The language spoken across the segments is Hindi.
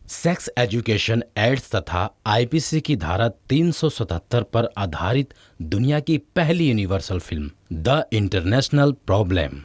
सेक्स एजुकेशन एड्स तथा आईपीसी की धारा 377 पर आधारित दुनिया की पहली universal film the international problem.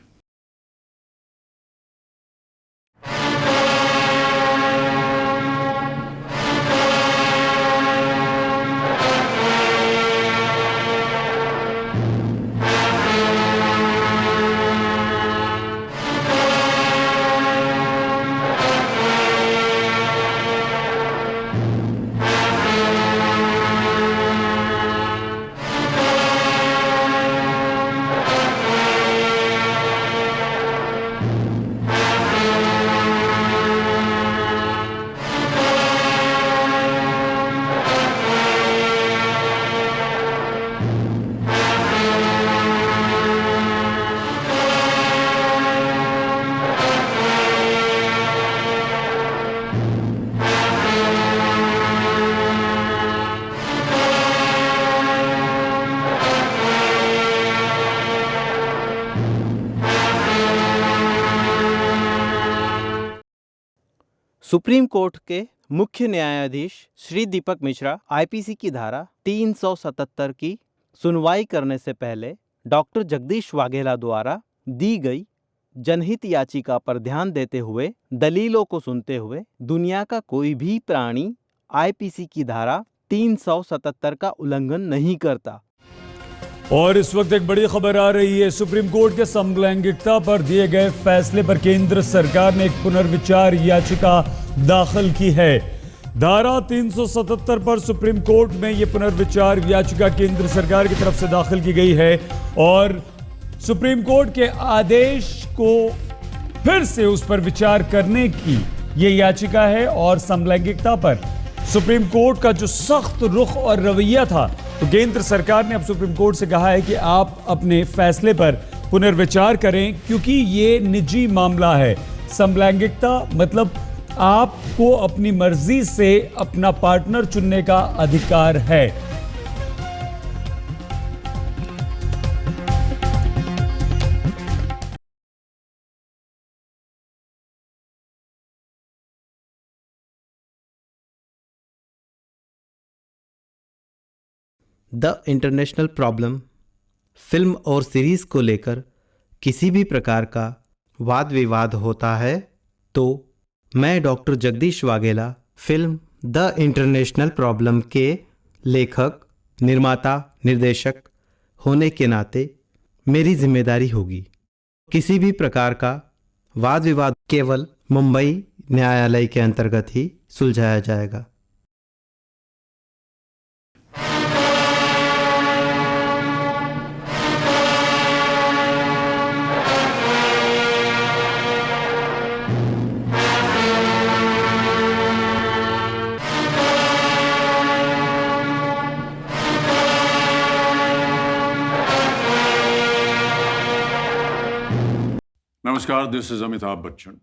Supreme court के मुख्य न्यायाधीश श्री दीपक मिश्रा आईपीसी की धारा 377 की सुनवाई करने से पहले डॉक्टर जगदीश वाघेला द्वारा दी गई जनहित याचिका पर ध्यान देते हुए दलीलों को सुनते हुए दुनिया का कोई भी प्राणी आईपीसी की धारा 377 का उल्लंघन नहीं करता। और इस वक्त एक बड़ी खबर आ रही है। सुप्रीम कोर्ट के समलैंगिकता पर दिए गए फैसले पर केंद्र सरकार ने एक पुनर्विचार याचिका दाखिल की है। धारा 377 पर सुप्रीम कोर्ट में यह पुनर्विचार याचिका केंद्र सरकार की तरफ से दाखिल की गई है और सुप्रीम कोर्ट के आदेश को फिर से उस पर विचार करने की यह याचिका है। और समलैंगिकता पर सुप्रीम कोर्ट का जो सख्त रुख और रवैया था, तो केंद्र सरकार ने अब सुप्रीम कोर्ट से कहा है कि आप अपने फैसले पर पुनर्विचार करें, क्योंकि ये निजी मामला है। समलैंगिकता मतलब आपको अपनी मर्जी से अपना पार्टनर चुनने का अधिकार है। द इंटरनेशनल प्रॉब्लम फिल्म और सीरीज को लेकर किसी भी प्रकार का वाद विवाद होता है तो मैं doctor Jagdish Vaghela film the international problem के लेखक, निर्माता, निर्देशक होने के नाते मेरी जिम्मेदारी होगी। किसी भी प्रकार का वाद विवाद केवल मुंबई न्यायालय के अंतर्गत ही सुलझाया जाएगा। Namaskar, this is Amitabh Bachchan.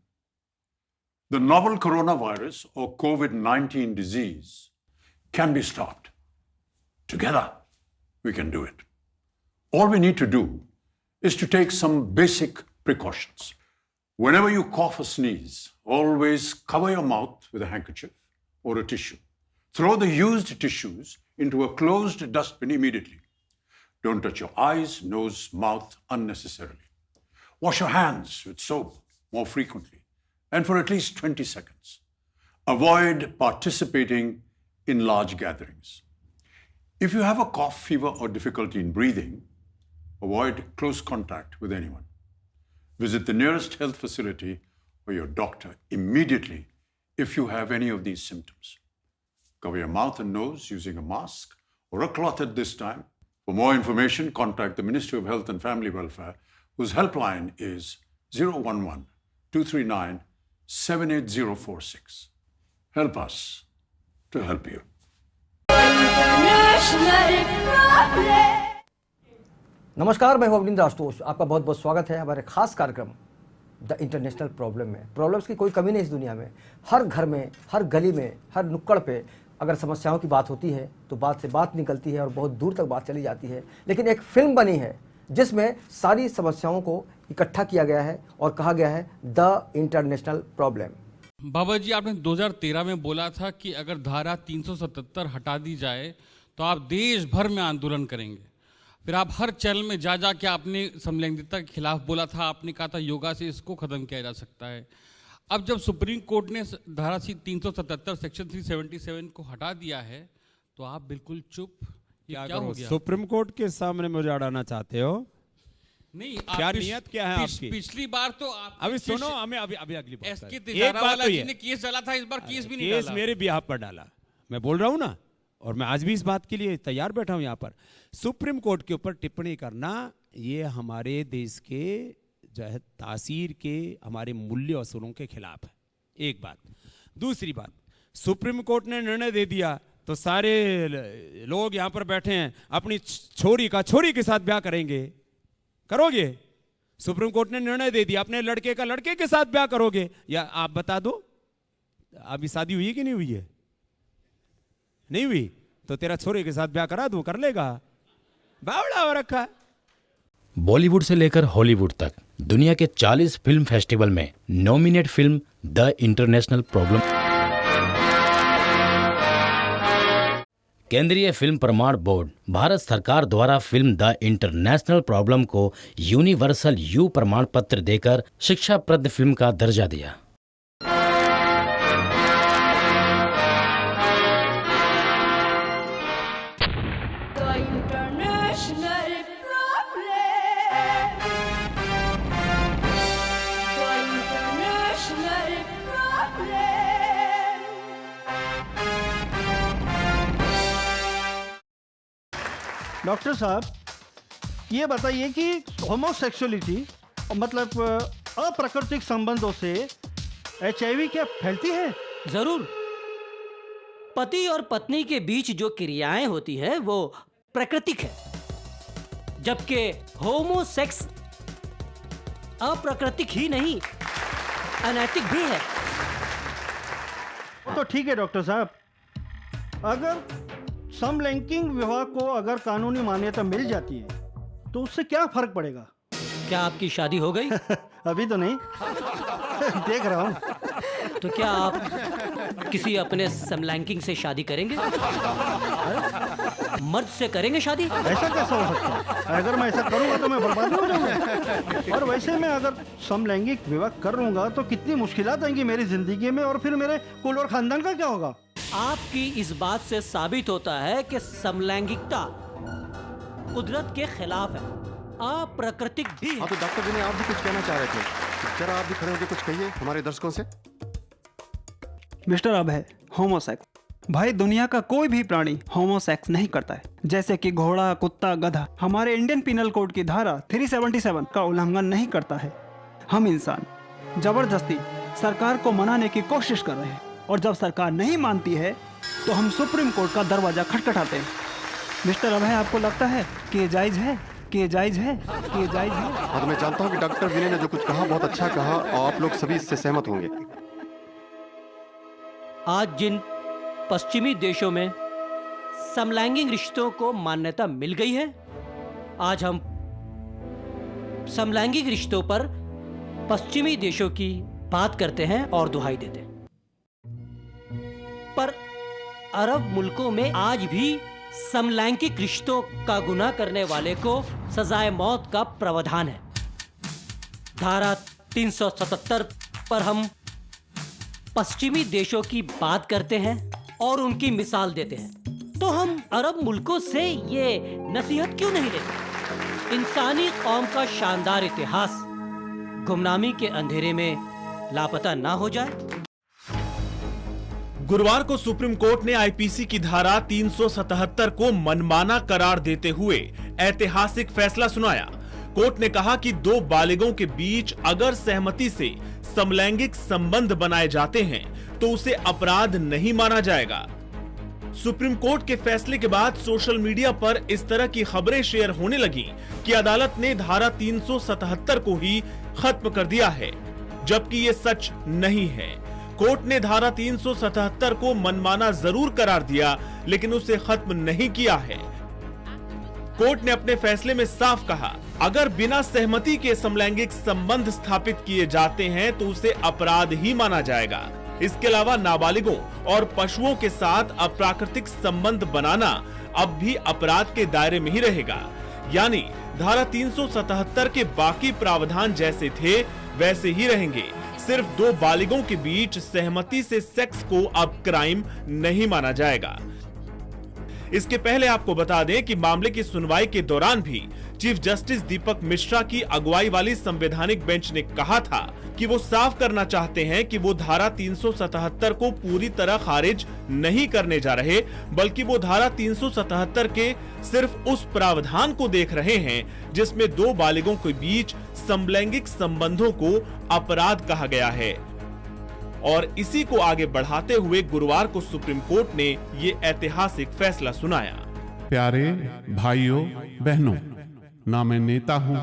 The novel coronavirus or COVID-19 disease can be stopped. Together, we can do it. All we need to do is to take some basic precautions. Whenever you cough or sneeze, always cover your mouth with a handkerchief or a tissue. Throw the used tissues into a closed dustbin immediately. Don't touch your eyes, nose, mouth unnecessarily. Wash your hands with soap more frequently and for at least 20 seconds. Avoid participating in large gatherings. If you have a cough, fever, or difficulty in breathing, avoid close contact with anyone. Visit the nearest health facility or your doctor immediately if you have any of these symptoms. Cover your mouth and nose using a mask or a cloth at this time. For more information, contact the Ministry of Health and Family Welfare, whose helpline is 011-239-78046. Help us to help you. नमस्कार, मैं हूं अवनींद्र आशुतोष। आपका बहुत बहुत स्वागत है हमारे खास कार्यक्रम द इंटरनेशनल प्रॉब्लम में। प्रॉब्लम्स की कोई कमी नहीं इस दुनिया में। हर घर में, हर गली में, हर नुक्कड़ पे अगर समस्याओं की बात होती है तो बात से बात निकलती है और बहुत दूर तक बात चली जाती है। लेकिन एक फिल्म बनी है जिसमें सारी समस्याओं को इकट्ठा किया गया है और कहा गया है द इंटरनेशनल प्रॉब्लम। बाबा जी, आपने 2013 में बोला था कि अगर धारा 377 हटा दी जाए तो आप देश भर में आंदोलन करेंगे। फिर आप हर चैनल में जा जा के आपने समलैंगिकता के खिलाफ बोला था। आपने कहा था योगा से इसको ख़त्म किया जा सकता है। अब जब सुप्रीम कोर्ट ने धारा 377 सेक्शन 377 को हटा दिया है तो आप बिल्कुल चुप। ये क्या हो गया? सुप्रीम कोर्ट के सामने मुझे अड़ाना चाहते हो? नहीं, क्या नियत क्या है आपकी? पिछली बार तो आप अभी सुनो, हमें अभी अगली बात एसके करें। तिजारा वाला जी ने केस डाला था, इस बार केस भी नहीं डाला। केस मेरे बिहाफ पर डाला, मैं बोल रहा हूं ना, और मैं आज भी इस बात के लिए तैयार बैठा हूं यहाँ पर। सुप्रीम कोर्ट के ऊपर टिप्पणी करना ये हमारे देश के जो है तासीर के, हमारे मूल्य असूलों के खिलाफ है, एक बात। दूसरी बात, सुप्रीम कोर्ट ने निर्णय दे दिया तो सारे लोग यहाँ पर बैठे हैं अपनी छोरी के साथ ब्याह करेंगे। करोगे? सुप्रीम कोर्ट ने निर्णय दे दिया अपने लड़के का लड़के के साथ ब्याह करोगे? या आप बता दो, अभी शादी हुई है कि नहीं हुई है? नहीं हुई तो तेरा छोरे के साथ ब्याह करा दूं, कर लेगा? बावड़ा हो रखा है। बॉलीवुड से लेकर हॉलीवुड तक दुनिया के 40 फिल्म फेस्टिवल में nominate film the international problem केंद्रीय फिल्म प्रमाण बोर्ड भारत सरकार द्वारा फिल्म द इंटरनेशनल प्रॉब्लम को यूनिवर्सल यू प्रमाण पत्र देकर शिक्षाप्रद फिल्म का दर्जा दिया। डॉक्टर साहब, ये बताइए कि होमोसेक्सुअलिटी मतलब अप्राकृतिक संबंधों से HIV क्या फैलती है? जरूर। पति और पत्नी के बीच जो क्रियाएं होती है वो प्राकृतिक है, जबकि होमोसेक्स अप्राकृतिक ही नहीं, अनैतिक भी है। तो ठीक है डॉक्टर साहब, अगर समलैंगिक विवाह को अगर कानूनी मान्यता मिल जाती है तो उससे क्या फर्क पड़ेगा? क्या आपकी शादी हो गई? अभी तो नहीं देख रहा हूँ। तो क्या आप किसी अपने समलैंगिक से शादी करेंगे? मर्द से करेंगे शादी? ऐसा कैसा हो सकता है? अगर मैं ऐसा करूँगा तो मैं बर्बाद हो जाऊँगा। और वैसे मैं अगर समलैंगिक विवाह कर लूँगा तो कितनी मुश्किलात आएंगी मेरी जिंदगी में, और फिर मेरे कुल और खानदान का क्या होगा? आपकी इस बात से साबित होता है कि समलैंगिकता कुदरत के खिलाफ है, अप्राकृतिक भी है। हाँ, तो डॉक्टर जी ने आप भी कुछ कहना चाह रहे थे, जरा आप भी खड़े होकर कुछ कहिए हमारे दर्शकों से। मिस्टर अब है होमोसेक्स। भाई, दुनिया का कोई भी प्राणी होमोसेक्स नहीं करता है, जैसे कि घोड़ा, कुत्ता, गधा। हमारे इंडियन पिनल कोड की धारा 377 का उल्लंघन नहीं करता है। हम इंसान जबरदस्ती सरकार को मनाने की कोशिश कर रहे हैं, और जब सरकार नहीं मानती है तो हम सुप्रीम कोर्ट का दरवाजा खटखटाते हैं। मिस्टर अभय, आपको लगता है कि ये जायज है? कि ये जायज है? कि ये जायज है? हाँ, तो मैं जानता हूँ कि डॉक्टर विनय ने जो कुछ कहा बहुत अच्छा कहा, और आप लोग सभी इससे सहमत होंगे। आज जिन पश्चिमी देशों में समलैंगिक रिश्तों को मान्यता मिल गई है, आज हम समलैंगिक रिश्तों पर पश्चिमी देशों की बात करते हैं और दुहाई देते हैं। पर अरब मुल्कों में आज भी समलैंगिक रिश्तों का गुनाह करने वाले को सजाए मौत का प्रावधान है। धारा 377 पर हम पश्चिमी देशों की बात करते हैं और उनकी मिसाल देते हैं, तो हम अरब मुल्कों से ये नसीहत क्यों नहीं लेते? इंसानी कौम का शानदार इतिहास गुमनामी के अंधेरे में लापता ना हो जाए। गुरुवार को सुप्रीम कोर्ट ने आईपीसी की धारा 377 को मनमाना करार देते हुए ऐतिहासिक फैसला सुनाया। कोर्ट ने कहा कि दो बालिगों के बीच अगर सहमति से समलैंगिक संबंध बनाए जाते हैं तो उसे अपराध नहीं माना जाएगा। सुप्रीम कोर्ट के फैसले के बाद सोशल मीडिया पर इस तरह की खबरें शेयर होने लगी कि अदालत ने धारा 377 को ही खत्म कर दिया है, जबकि ये सच नहीं है। कोर्ट ने धारा 377 को मनमाना जरूर करार दिया, लेकिन उसे खत्म नहीं किया है। कोर्ट ने अपने फैसले में साफ कहा, अगर बिना सहमति के समलैंगिक संबंध स्थापित किए जाते हैं तो उसे अपराध ही माना जाएगा। इसके अलावा नाबालिगों और पशुओं के साथ अप्राकृतिक संबंध बनाना अब भी अपराध के दायरे में ही रहेगा। यानी धारा 377 के बाकी प्रावधान जैसे थे वैसे ही रहेंगे। सिर्फ दो बालिगों के बीच सहमति से सेक्स को अब क्राइम नहीं माना जाएगा। इसके पहले आपको बता दें कि मामले की सुनवाई के दौरान भी चीफ जस्टिस दीपक मिश्रा की अगुवाई वाली संवैधानिक बेंच ने कहा था कि वो साफ करना चाहते हैं कि वो धारा 377 को पूरी तरह खारिज नहीं करने जा रहे, बल्कि वो धारा 377 के सिर्फ उस प्रावधान को देख रहे हैं जिसमें दो बालिगों के बीच समलैंगिक संबंधों को अपराध कहा गया है। और इसी को आगे बढ़ाते हुए गुरुवार को सुप्रीम कोर्ट ने ये ऐतिहासिक फैसला सुनाया। प्यारे भाइयों बहनों, ना मैं नेता हूँ,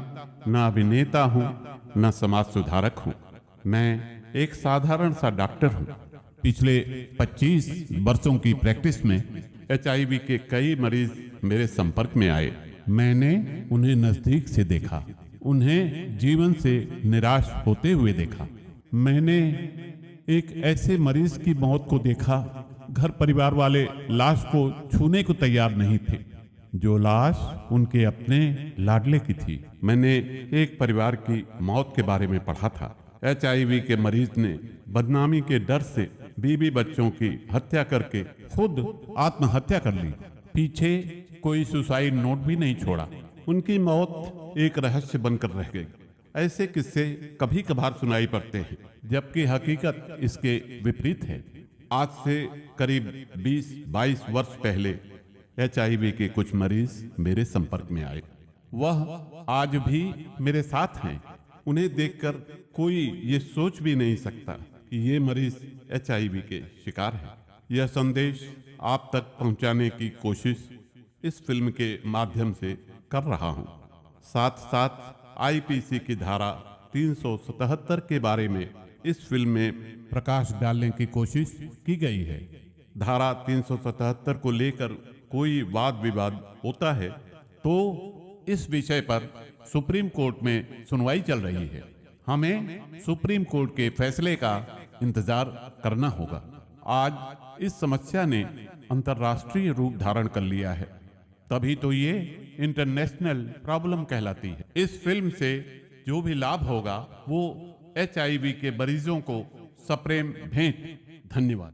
ना अभिनेता हूँ, ना समाज सुधारक हूँ। मैं एक साधारण सा डॉक्टर हूँ। पिछले 25 वर्षों की प्रैक्टिस में HIV के कई मरीज मेरे संपर्क में आए। मैंने उन्हें नजदीक से देखा, उन्हें जीवन से निराश होते हुए देखा। मैंने एक ऐसे मरीज की मौत को देखा, घर परिवार वाले लाश को छूने को तैयार नहीं थे, जो लाश उनके अपने लाडले की थी। मैंने एक परिवार की मौत के बारे में पढ़ा था। HIV के मरीज ने बदनामी के डर से बीवी बच्चों की हत्या करके खुद आत्महत्या कर ली। पीछे कोई सुसाइड नोट भी नहीं छोड़ा। उनकी मौत एक रहस्य बनकर रह गई। ऐसे किस्से कभी कभार सुनाई पड़ते हैं, जबकि हकीकत इसके विपरीत है। आज से करीब 20-22 वर्ष पहले HIV के कुछ मरीज मेरे संपर्क में आए। वह आज भी मेरे साथ हैं। उन्हें देखकर कोई ये सोच भी नहीं सकता कि ये मरीज HIV के शिकार हैं। यह संदेश आप तक पहुंचाने की कोशिश इस फिल्म के माध्यम से कर रहा हूं। साथ साथ IPC की धारा 377 के बारे में इस फिल्म में प्रकाश डालने की कोशिश की गई है। धारा 377 को लेकर कोई वाद विवाद होता है तो इस विषय पर सुप्रीम कोर्ट में सुनवाई चल रही है। हमें सुप्रीम कोर्ट के फैसले का इंतजार करना होगा। आज इस समस्या ने अंतर्राष्ट्रीय रूप धारण कर लिया है, तभी तो ये इंटरनेशनल प्रॉब्लम कहलाती है। इस फिल्म से जो भी लाभ होगा वो HIV के मरीजों को सप्रेम भेंट। धन्यवाद।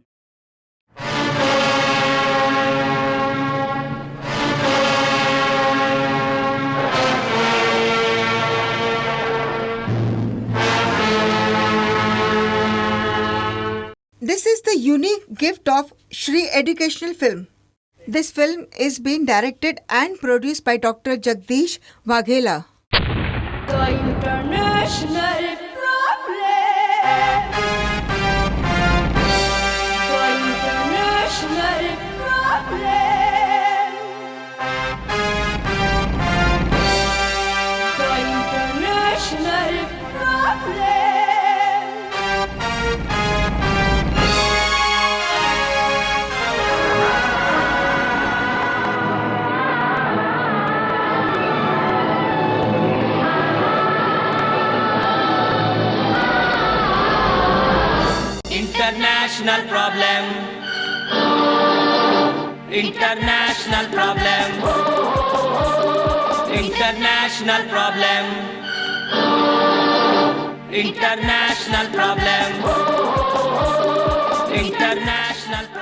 This is the unique gift of Shri Educational Film. This film is being directed and produced by Dr. Jagdish Waghela. The international problem. The international problem. The international problem. International problem. International problem. International problem. International problem. International problem.